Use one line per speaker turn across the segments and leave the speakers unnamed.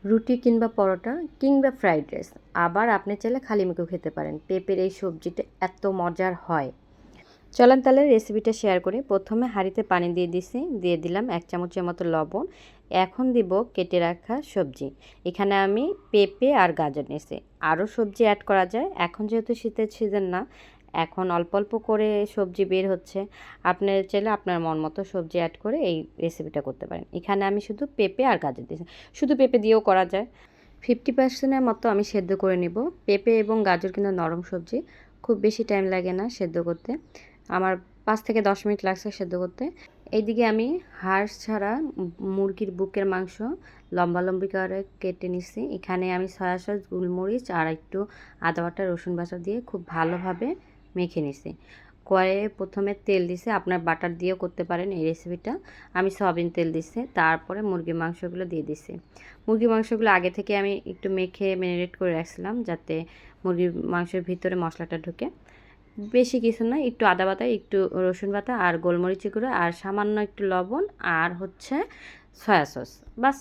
রুটি কিংবা পরোটা কিংবা ফ্রাইড রাইস, আবার আপনি চাইলে খালি মুখেও খেতে পারেন। পেঁপের এই সবজিটা এত মজার হয়। চলেন তাহলে রেসিপিটা শেয়ার করি। প্রথমে হাঁড়িতে পানি দিয়ে দিছি, দিয়ে দিলাম 1 চামচের মতো লবণ। এখন দিব কেটে রাখা সবজি। এখানে আমি পেঁপে আর গাজর নিয়েছি। আরও সবজি অ্যাড করা যায়। এখন যেহেতু শীতের সিজন না, এখন অল্প অল্প করে সবজি বের হচ্ছে। আপনি চাইলে আপনার মন মতো সবজি অ্যাড করে এই রেসিপিটা করতে পারেন। এখানে আমি শুধু পেঁপে আর গাজর দিয়েছি। শুধু পেঁপে দিয়েও করা যায়। 50% এর মতো আমি সেদ্ধ করে নিব। পেঁপে এবং গাজর কিন্তু নরম সবজি, খুব বেশি টাইম লাগে না সেদ্ধ করতে। আমার 5 থেকে 10 মিনিট লাগছে সেদ্ধ করতে। এইদিকে আমি হাড় ছাড়া মুরগির বুকের মাংস লম্বালম্বি করে কেটে নিছি। এখানে আমি সয়া সস, গোলমরিচ আর একটু আদা বাটা, রসুন বাটা দিয়ে খুব ভালোভাবে মেখে নিছি। কড়াইয়ে প্রথমে তেল দিছে, আপনার বাটার দিয়েও করতে পারেন এই রেসিপিটা। আমি সয়াবিন তেল দিছি, তারপরে মুরগির মাংসগুলো দিয়ে দিছি। মুরগির মাংসগুলো আগে থেকে আমি একটু মেখে ম্যারিনেট করে রাখছিলাম, যাতে মুরগির মাংসের ভিতরে মশলাটা ঢুকে। বেশি কিছু না, একটু আদা বাটা, একটু রসুন বাটা আর গোলমরিচি গুঁড়ো আর সামান্য একটু লবণ আর হচ্ছে সয়া সস, বাস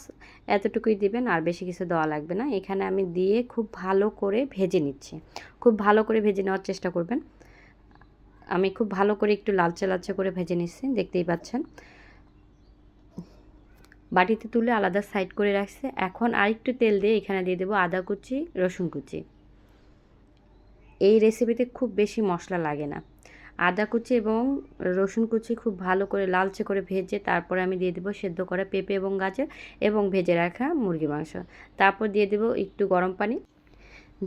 এতটুকুই দিবেন, আর বেশি কিছু দেওয়া লাগবে না। এখানে আমি দিয়ে খুব ভালো করে ভেজে নিচ্ছি। খুব ভালো করে ভেজে নেওয়ার চেষ্টা করবেন। আমি খুব ভালো করে একটু লালচে লালচে করে ভেজে নিচ্ছি, দেখতেই পাচ্ছেন। বাটিতে তুলে আলাদা সাইড করে রাখছে। এখন আরেকটু তেল দিয়ে এখানে দিয়ে দেবো আদা কুচি, রসুন কুচি। এই রেসিপিতে খুব বেশি মশলা লাগে না। আদা কুচি এবং রসুন কুচি খুব ভালো করে লালচে করে ভেজে তারপরে আমি দিয়ে দেবো সেদ্ধ করা পেঁপে এবং গাজর এবং ভেজে রাখা মুরগি মাংস। তারপর দিয়ে দেবো একটু গরম পানি,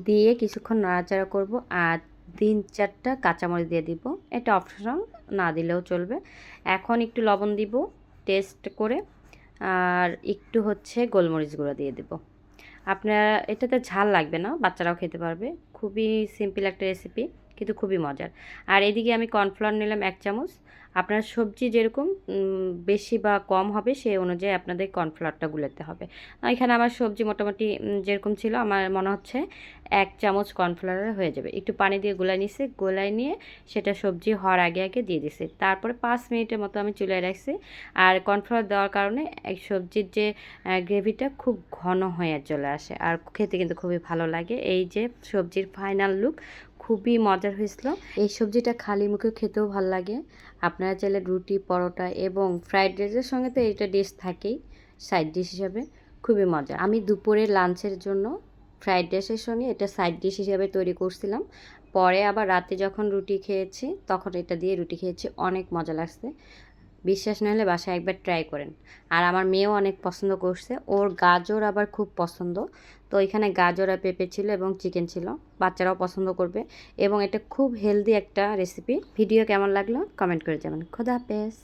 দিয়ে কিছুক্ষণ নাড়াচাড়া করব। আর 3-4টা কাঁচামরিচ দিয়ে দিব। এটা অপশনাল, না দিলেও চলবে। এখন একটু লবণ দিব টেস্ট করে, আর একটু হচ্ছে গোলমরিচ গুঁড়ো দিয়ে দেব। আপনারা, এটাতে ঝাল লাগবে না, বাচ্চারাও খেতে পারবে। খুবই সিম্পল একটা রেসিপি, কিন্তু খুবই মজার। আর এদিকে আমি কর্নফ্লাওয়ার নিলাম 1 চামচ। আপনার সবজি যেরকম বেশি বা কম হবে সেই অনুযায়ী আপনাদের কর্নফ্লাওয়ারটা গুলাতে হবে। এখানে আমার সবজি মোটামুটি যেরকম ছিল, আমার মনে হচ্ছে 1 চামচ কর্নফ্লাওয়ারে হয়ে যাবে। একটু পানি দিয়ে গোলাই নিছি, গোলাই নিয়ে সেটা সবজি হওয়ার আগে আগে দিয়ে দিছি। তারপরে 5 মিনিটের মতো আমি চুলায় রাখছি। আর কর্নফ্লাওয়ার দেওয়ার কারণে এই সবজির যে গ্রেভিটা খুব ঘন হয়ে চলে আসে, আর খেতে কিন্তু খুবই ভালো লাগে। এই যে সবজির ফাইনাল লুক, খুবই মজার হয়েছিল। এই সবজিটা খালি মুখে খেতেও ভালো লাগে। আপনারা চাইলে রুটি, পরোটা এবং ফ্রাইড রাইসের সঙ্গে তো এটা ডিশ থাকেই সাইড ডিশ হিসাবে, খুবই মজা। আমি দুপুরে লাঞ্চের জন্য ফ্রাইড রাইসের সঙ্গে এটা সাইড ডিশ হিসাবে তৈরি করছিলাম। পরে আবার রাতে যখন রুটি খেয়েছি তখন এটা দিয়ে রুটি খেয়েছি, অনেক মজা লাগছে। বিশ্বাস না হলে বাসায় একবার ট্রাই করেন। আর আমার মেয়েও অনেক পছন্দ করছে, ওর গাজর আবার খুব পছন্দ। তো এখানে গাজর আর পেঁপে ছিল এবং চিকেন ছিল, বাচ্চারাও পছন্দ করবে। এবং এটা খুব হেলদি একটা রেসিপি। ভিডিও কেমন লাগলো কমেন্ট করে যাবেন। খোদা হাফেজ।